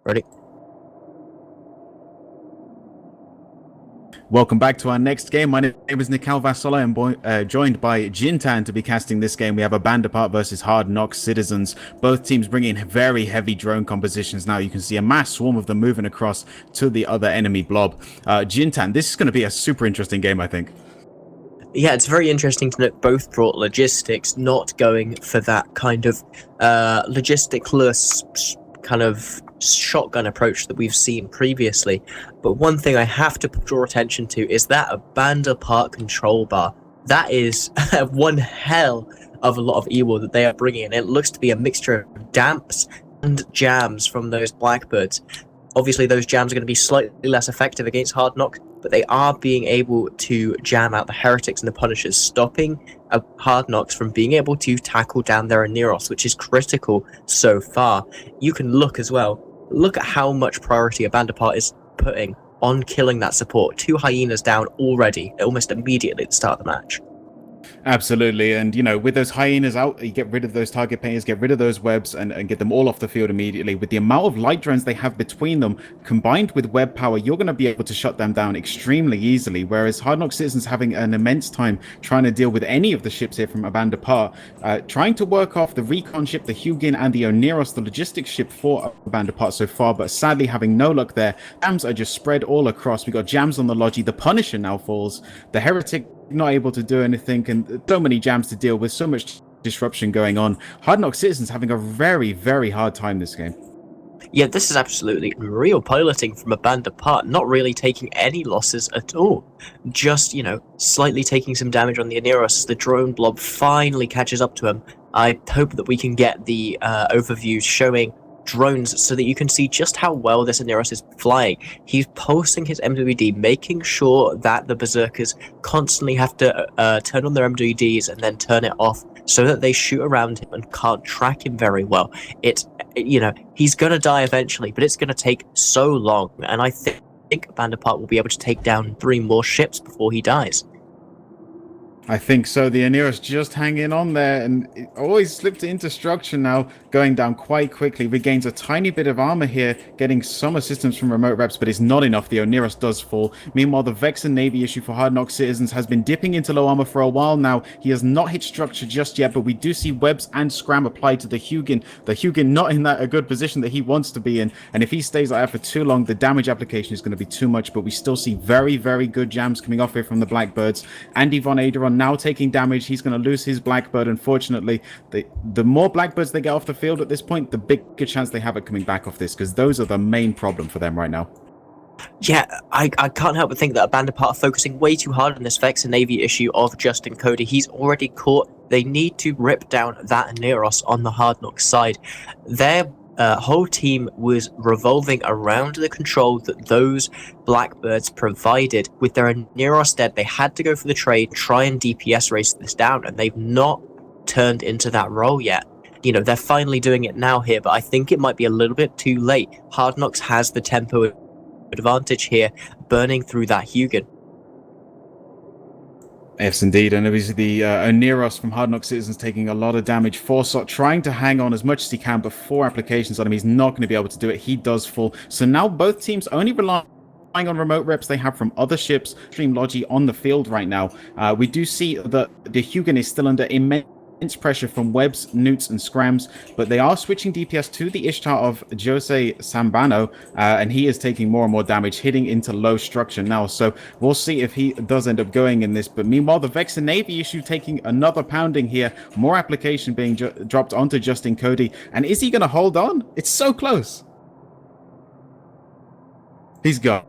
Ready? Welcome back to our next game. My name is Nikal Vassala. I'm joined by Jintan to be casting this game. We have a Band Apart versus Hard Knock Citizens. Both teams bring in very heavy drone compositions. Now you can see a mass swarm of them moving across to the other enemy blob. Jintan, this is going to be a super interesting game, I think. Yeah, it's very interesting to note both brought logistics, not going for that kind of logisticless kind of shotgun approach that we've seen previously. But one thing I have to draw attention to is that a Band Apart control bar. That is one hell of a lot of evil that they are bringing in. It looks to be a mixture of damps and jams from those Blackbirds. Obviously, those jams are going to be slightly less effective against Hard Knock, but they are being able to jam out the Heretics and the Punishers, stopping Hard Knocks from being able to tackle down their Aneros, which is critical so far. You can look as well. Look at how much priority a Band Apart is putting on killing that support. 2 Hyenas down already, almost immediately at the start of the match. Absolutely, and with those hyenas out, you get rid of those target painters, get rid of those webs, and get them all off the field immediately. With the amount of light drones they have between them, combined with web power, you're going to be able to shut them down extremely easily. Whereas Hard Knock Citizens having an immense time trying to deal with any of the ships here from Band Apart, trying to work off the recon ship, the Hugin, and the Oneros, the logistics ship for Band Apart so far, but sadly having no luck there. Jams are just spread all across. We got jams on the Logi, the Punisher now falls, the Heretic not able to do anything, and so many jams to deal with, so much disruption going on. Hard Knock Citizens having a very, very hard time this game. Yeah, this is absolutely real piloting from a Band Apart, not really taking any losses at all. Just, slightly taking some damage on the Aneros as the drone blob finally catches up to him. I hope that we can get the overview showing drones so that you can see just how well this Aneros is flying. He's pulsing his MWD, making sure that the Berserkers constantly have to turn on their MWDs and then turn it off so that they shoot around him and can't track him very well. He's going to die eventually, but it's going to take so long, and I think Band Apart will be able to take down 3 more ships before he dies. I think so. The Aneros just hanging on there, and it always slipped into structure now, going down quite quickly. Regains a tiny bit of armor here, getting some assistance from remote reps, but it's not enough. The Oneros does fall. Meanwhile, the Vex and Navy issue for Hard Knock Citizens has been dipping into low armor for a while now. He has not hit structure just yet, but we do see webs and scram applied to the Hugin. The Hugin not in a good position that he wants to be in, and if he stays like that for too long, the damage application is going to be too much, but we still see very, very good jams coming off here from the Blackbirds. Andy Von Aderon now taking damage. He's going to lose his Blackbird, unfortunately. The more Blackbirds they get off the field at this point, the bigger chance they have at coming back off this, because those are the main problem for them right now. Yeah, I can't help but think that a Band Apart are focusing way too hard on this Vex and Navy issue of Justin Cody. He's already caught. They need to rip down that Aneros on the Hard Knock side. Their whole team was revolving around the control that those Blackbirds provided. With their Aneros dead, they had to go for the trade, try and DPS race this down, and they've not turned into that role yet. They're finally doing it now here, but I think it might be a little bit too late. Hard Knocks has the tempo advantage here, burning through that Hugin. Yes, indeed. And obviously the Oneros from Hard Knock Citizens taking a lot of damage. Forsot trying to hang on as much as he can, but 4 applications on him. He's not going to be able to do it. He does fall. So now both teams only rely on remote reps they have from other ships, Stream Logi on the field right now. We do see that the Hugin is still under immense pressure from webs, newts, and scrams, but they are switching DPS to the Ishtar of Jose Sambano, and he is taking more and more damage, hitting into low structure now. So we'll see if he does end up going in this. But meanwhile, the Vex and Navy issue taking another pounding here, more application being dropped onto Justin Cody. And is he going to hold on? It's so close. He's gone.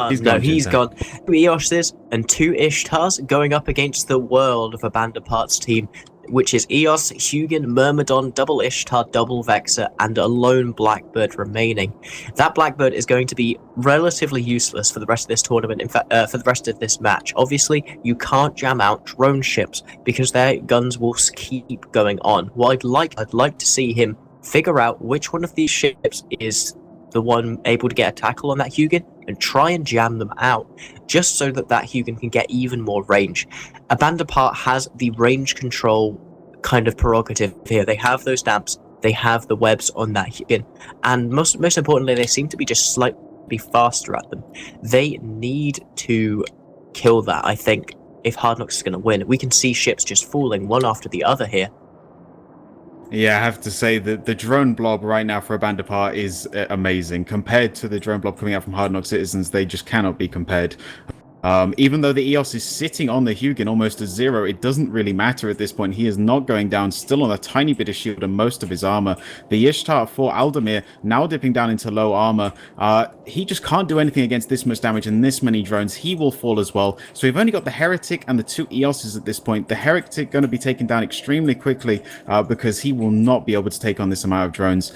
He's gone. 2 Eoses and 2 Ishtars going up against the world of a Band Apart's team, which is Eos, Hugin, Myrmidon, double Ishtar, double Vexor, and a lone Blackbird remaining. That Blackbird is going to be relatively useless for the rest of this tournament, in fact, for the rest of this match. Obviously, you can't jam out drone ships because their guns will keep going on. What I'd like to see him figure out which one of these ships is the one able to get a tackle on that Hugin and try and jam them out, just so that Hugin can get even more range. A Band Apart has the range control kind of prerogative here. They have those damps, They have the webs on that Hugin, and most importantly, they seem to be just slightly faster at them. They need to kill that, I think, if Hard Knocks is going to win. We can see ships just falling one after the other here. Yeah, I have to say that the drone blob right now for Abandapar is amazing. Compared to the drone blob coming out from Hard Knock Citizens, they just cannot be compared. Even though the EOS is sitting on the Hugin almost to 0, it doesn't really matter at this point. He is not going down, still on a tiny bit of shield and most of his armor. The Ishtar for Aldemir now dipping down into low armor. He just can't do anything against this much damage and this many drones. He will fall as well. So we've only got the Heretic and the 2 EOSs at this point. The Heretic going to be taken down extremely quickly because he will not be able to take on this amount of drones.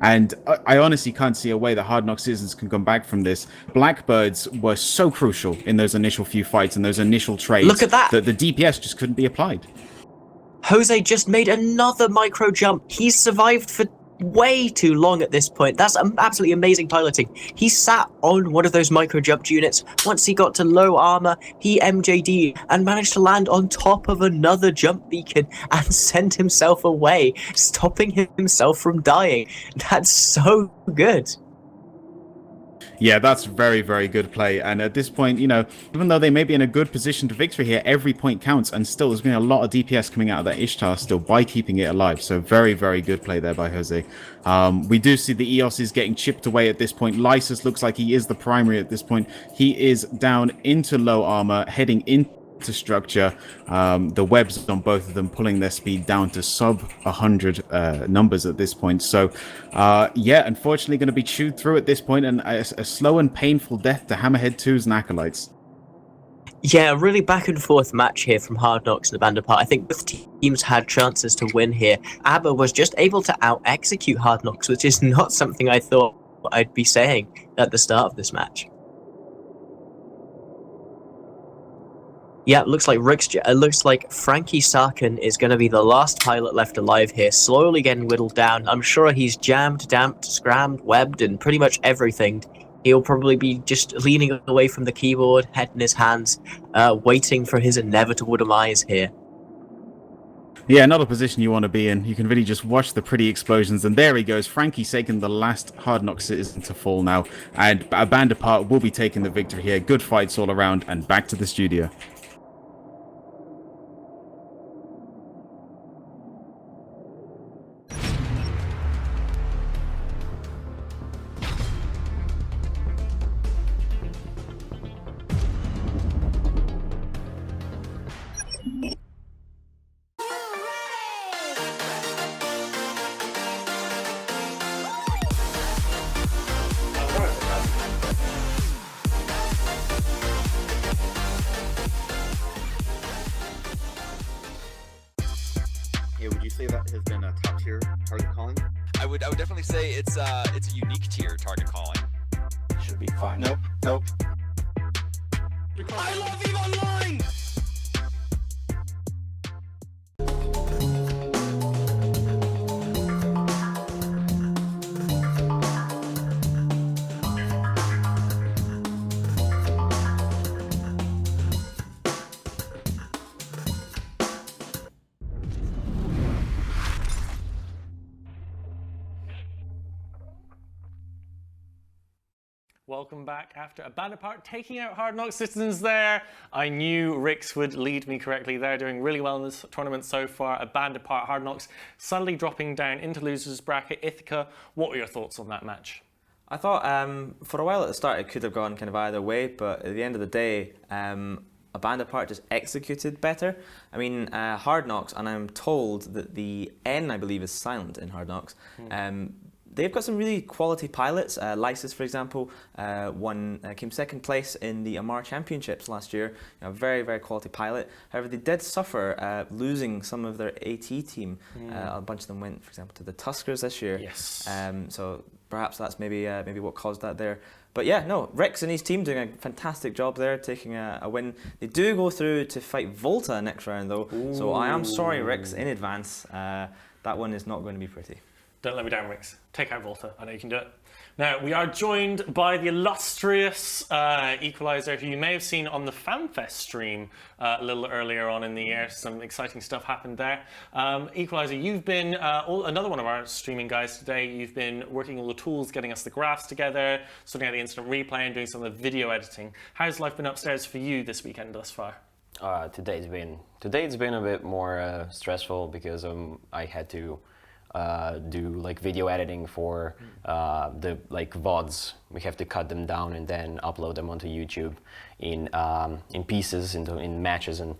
And I honestly can't see a way that Hard Knock Citizens can come back from this. Blackbirds were so crucial in those initial few fights and those initial trades. Look at that! That the DPS just couldn't be applied. Jose just made another micro jump. He's survived for way too long at this point. That's absolutely amazing piloting. He sat on one of those micro jumped units. Once he got to low armor, he MJD and managed to land on top of another jump beacon and send himself away, stopping himself from dying. That's so good. Yeah, that's very, very good play. And at this point, you know, even though they may be in a good position to victory here, every point counts. And still, there's been a lot of DPS coming out of that Ishtar still by keeping it alive. So very, very good play there by Jose. We do see the EOS is getting chipped away at this point. Lysis looks like he is the primary at this point. He is down into low armor, heading into structure. The webs on both of them pulling their speed down to sub 100 numbers at this point. So yeah, unfortunately going to be chewed through at this point, and a slow and painful death to Hammerhead 2's and Acolytes. Yeah, really back and forth match here from Hard Knocks and Abandapart. I think both teams had chances to win here. ABBA was just able to out-execute Hard Knocks, which is not something I thought I'd be saying at the start of this match. Yeah, it looks like Frankie Sarkin is going to be the last pilot left alive here, slowly getting whittled down. I'm sure he's jammed, damped, scrammed, webbed, and pretty much everything. He'll probably be just leaning away from the keyboard, head in his hands, waiting for his inevitable demise here. Yeah, not a position you want to be in. You can really just watch the pretty explosions. And there he goes. Frankie Sagan, the last Hard Knock citizen to fall now. And Abandapart will be taking the victory here. Good fights all around. And back to the studio. Would you say that has been a top tier target calling? I would definitely say it's a unique tier target calling. Should be fine. Nope. I love EVE Online! Welcome back after Abandapart taking out Hard Knock Citizens there. I knew Rix would lead me correctly. They're doing really well in this tournament so far. Abandapart, Hard Knocks suddenly dropping down into losers bracket. Ithaca, what were your thoughts on that match? I thought for a while at the start it could have gone kind of either way, but at the end of the day, Abandapart just executed better. I mean, Hard Knocks, and I'm told that the N, I believe, is silent in Hard Knocks. They've got some really quality pilots. Lysis, for example, came second place in the Amar Championships last year. You know, very, very quality pilot. However, they did suffer losing some of their AT team. A bunch of them went, for example, to the Tuskers this year. Yes. So perhaps that's maybe what caused that there. But yeah, no, Rex and his team doing a fantastic job there, taking a win. They do go through to fight Volta next round, though. Ooh. So I am sorry, Rex, in advance. That one is not going to be pretty. Don't let me down, Rix. Take out Volta. I know you can do it. Now, we are joined by the illustrious Equalizer, who you may have seen on the FanFest stream a little earlier on in the year. Some exciting stuff happened there. Equalizer, you've been another one of our streaming guys today. You've been working all the tools, getting us the graphs together, sorting out the instant replay, and doing some of the video editing. How's life been upstairs for you this weekend thus far? Today's been a bit more stressful because I had to do like video editing for the like VODs. We have to cut them down and then upload them onto YouTube in pieces, in matches and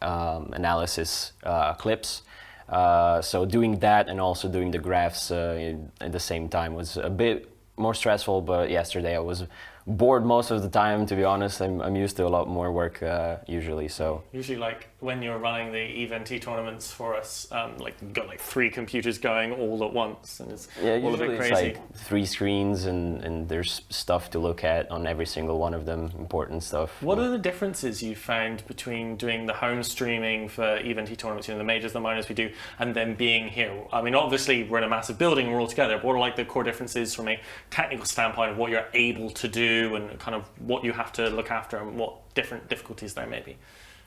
analysis clips. So doing that and also doing the graphs at the same time was a bit more stressful. But yesterday I was bored most of the time, to be honest. I'm used to a lot more work usually. So usually, like when you're running the EVNT tournaments for us, like you've got like 3 computers going all at once, and it's all a bit crazy. It's like 3 screens, and there's stuff to look at on every single one of them, important stuff. What are the differences you found between doing the home streaming for EVNT tournaments, the majors, the minors we do, and then being here? I mean, obviously we're in a massive building, we're all together, but what are like the core differences from a technical standpoint of what you're able to do and kind of what you have to look after and what different difficulties there may be?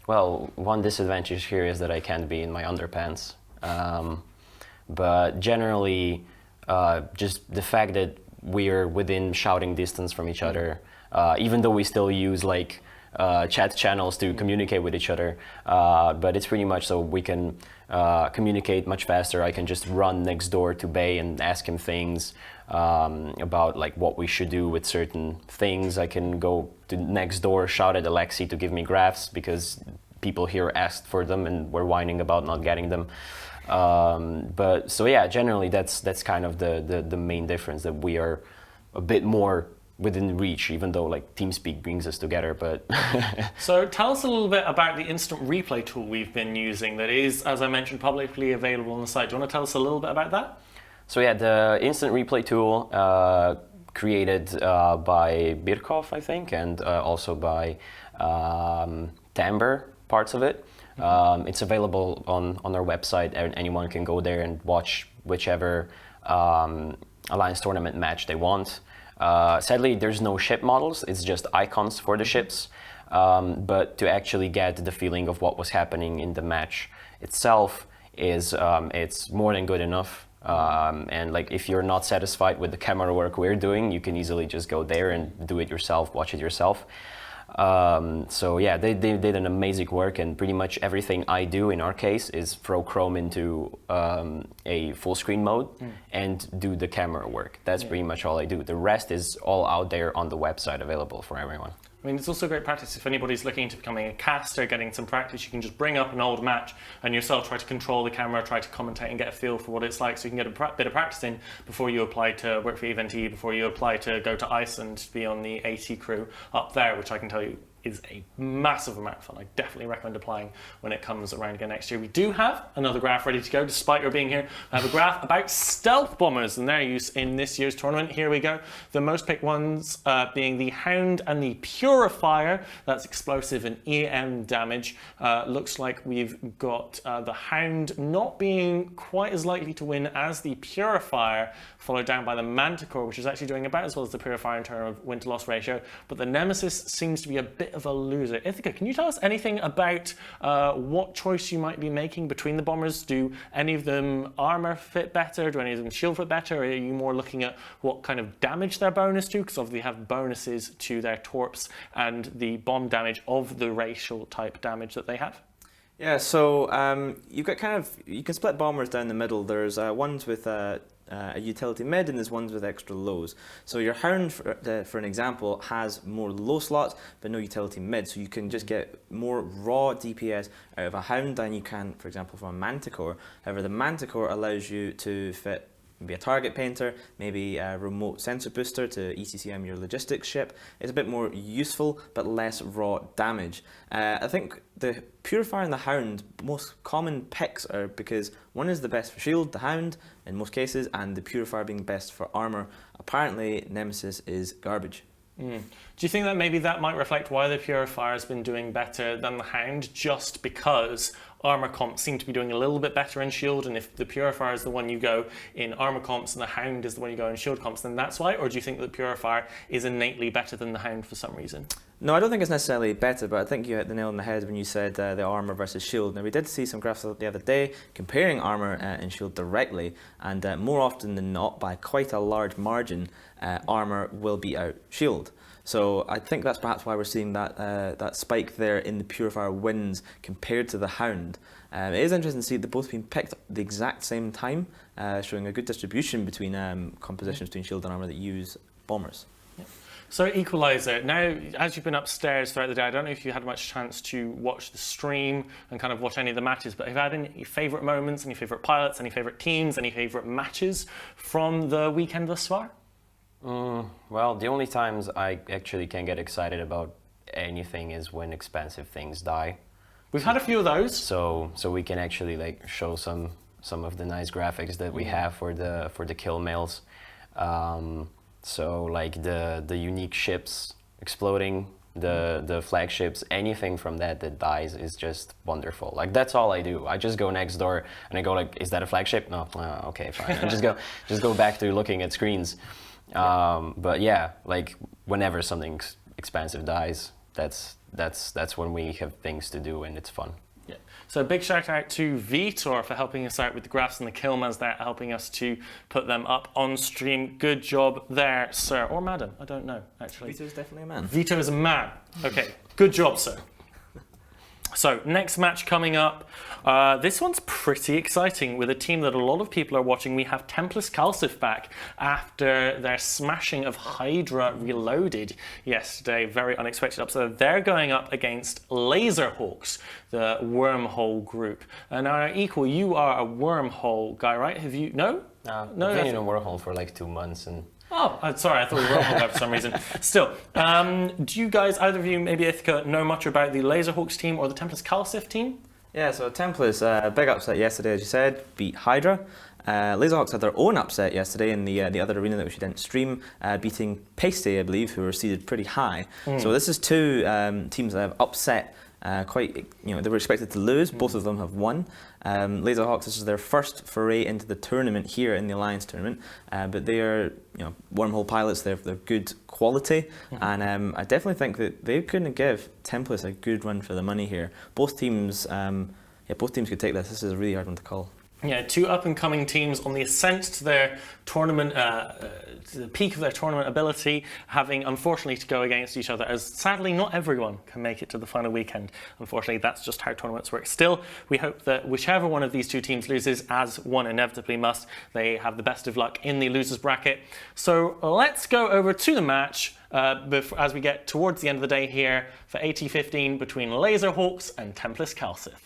Well, one disadvantage here is that I can't be in my underpants. But generally, just the fact that we're within shouting distance from each other, even though we still use like chat channels to communicate with each other, but it's pretty much so we can communicate much faster. I can just run next door to Bay and ask him things about like what we should do with certain things. I can go to next door, shout at Alexi to give me graphs because people here asked for them and were whining about not getting them. But so yeah, generally that's kind of the main difference, that we are a bit more within reach, even though like TeamSpeak brings us together. But so tell us a little bit about the instant replay tool we've been using that is, as I mentioned, publicly available on the site. Do you want to tell us a little bit about that? So yeah, the instant replay tool created by Birkov, I think, and also by Timbre, parts of it. It's available on our website, and anyone can go there and watch whichever Alliance tournament match they want. Sadly, there's no ship models, it's just icons for the ships. But to actually get the feeling of what was happening in the match itself is it's more than good enough. And like if you're not satisfied with the camera work we're doing, you can easily just go there and do it yourself, watch it yourself. So yeah, they did an amazing work, and pretty much everything I do in our case is throw Chrome into a full screen mode and do the camera work. That's pretty much all I do. The rest is all out there on the website, available for everyone. I mean, it's also great practice if anybody's looking into becoming a caster, getting some practice. You can just bring up an old match and yourself try to control the camera, try to commentate and get a feel for what it's like, so you can get a bit of practice in before you apply to work for EVNT, before you apply to go to Iceland to be on the AT crew up there, which I can tell you is a massive amount of fun. I definitely recommend applying when it comes around again next year. We do have another graph ready to go, despite your being here. I have a graph about stealth bombers and their use in this year's tournament. Here we go. The most picked ones being the Hound and the Purifier. That's explosive and EM damage. Looks like we've got the Hound not being quite as likely to win as the Purifier, followed down by the Manticore, which is actually doing about as well as the Purifier in terms of win-to-loss ratio. But the Nemesis seems to be a bit of a loser. Ithaca, can you tell us anything about what choice you might be making between the bombers? Do any of them armor fit better? Do any of them shield fit better? Or are you more looking at what kind of damage they're bonus to? Because obviously they have bonuses to their torps and the bomb damage of the racial type damage that they have. Yeah, so you've got you can split bombers down the middle. There's ones with a utility mid, and there's ones with extra lows. So your Hound, for an example, has more low slots but no utility mid, so you can just get more raw DPS out of a Hound than you can, for example, from a Manticore. However, the Manticore allows you to fit maybe a target painter, maybe a remote sensor booster to ECCM your logistics ship. It's a bit more useful but less raw damage. I think the Purifier and the Hound, most common picks are because one is the best for shield, the Hound in most cases, and the Purifier being best for armor. Apparently Nemesis is garbage. Do you think that maybe that might reflect why the Purifier has been doing better than the Hound, just because armor comps seem to be doing a little bit better in shield, and if the Purifier is the one you go in armor comps and the Hound is the one you go in shield comps, then that's why? Or do you think that the Purifier is innately better than the Hound for some reason? No, I don't think it's necessarily better, but I think you hit the nail on the head when you said the armor versus shield. Now, we did see some graphs the other day comparing armor and shield directly, and more often than not, by quite a large margin, armor will beat out shield. So I think that's perhaps why we're seeing that spike there in the Purifier wins compared to the Hound. It is interesting to see that both being picked at the exact same time, showing a good distribution between compositions between shield and armor that use bombers. So Equalizer, now as you've been upstairs throughout the day, I don't know if you had much chance to watch the stream and kind of watch any of the matches, but have you had any favourite moments, any favourite pilots, any favourite teams, any favourite matches from the weekend thus far? Well, the only times I actually can get excited about anything is when expensive things die. We've had a few of those. So we can actually like show some of the nice graphics that we have for the kill mails. So like the unique ships exploding, the flagships, anything from that dies is just wonderful. Like that's all I do. I just go next door and I go like, is that a flagship? No, okay, fine. And just go back to looking at screens. But yeah, like whenever something expensive dies, that's when we have things to do and it's fun. Yeah. So big shout out to Vitor for helping us out with the graphs and the Killmans there, helping us to put them up on stream. Good job there, sir. Or madam, I don't know, actually. Vitor's definitely a man. Vitor is a man. Okay, good job, sir. So next match coming up. This one's pretty exciting with a team that a lot of people are watching. We have Templis Calcif back after their smashing of Hydra Reloaded yesterday. Very unexpected upset. They're going up against Laserhawks, the Wormhole group. Now, Equal, you are a Wormhole guy, right? Have you? No? I've been in a Wormhole for like 2 months and. Oh, sorry, I thought we were Wormhole guy for some reason. Still, do you guys, either of you, maybe Ithaca, know much about the Laserhawks team or the Templis Calcif team? Yeah, so Templis, big upset yesterday, as you said, beat Hydra. Laserhawks had their own upset yesterday in the other arena that we didn't stream, beating Pasty, I believe, who were seeded pretty high. So this is two teams that have upset quite, they were expected to lose. Both of them have won. Laserhawks, this is their first foray into the tournament here in the Alliance tournament, but they are, Wormhole pilots. They're good quality, and I definitely think that they couldn't give Templis a good run for the money here. Both teams could take this. This is a really hard one to call. Yeah, two up-and-coming teams on the ascent to their tournament, to the peak of their tournament ability, having unfortunately to go against each other, as sadly not everyone can make it to the final weekend. Unfortunately, that's just how tournaments work. Still, we hope that whichever one of these two teams loses, as one inevitably must, they have the best of luck in the losers bracket. So let's go over to the match as we get towards the end of the day here for AT15 between Laserhawks and Templis Calcif.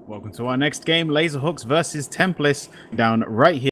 Welcome to our next game, Laserhawks versus Templis, down right here.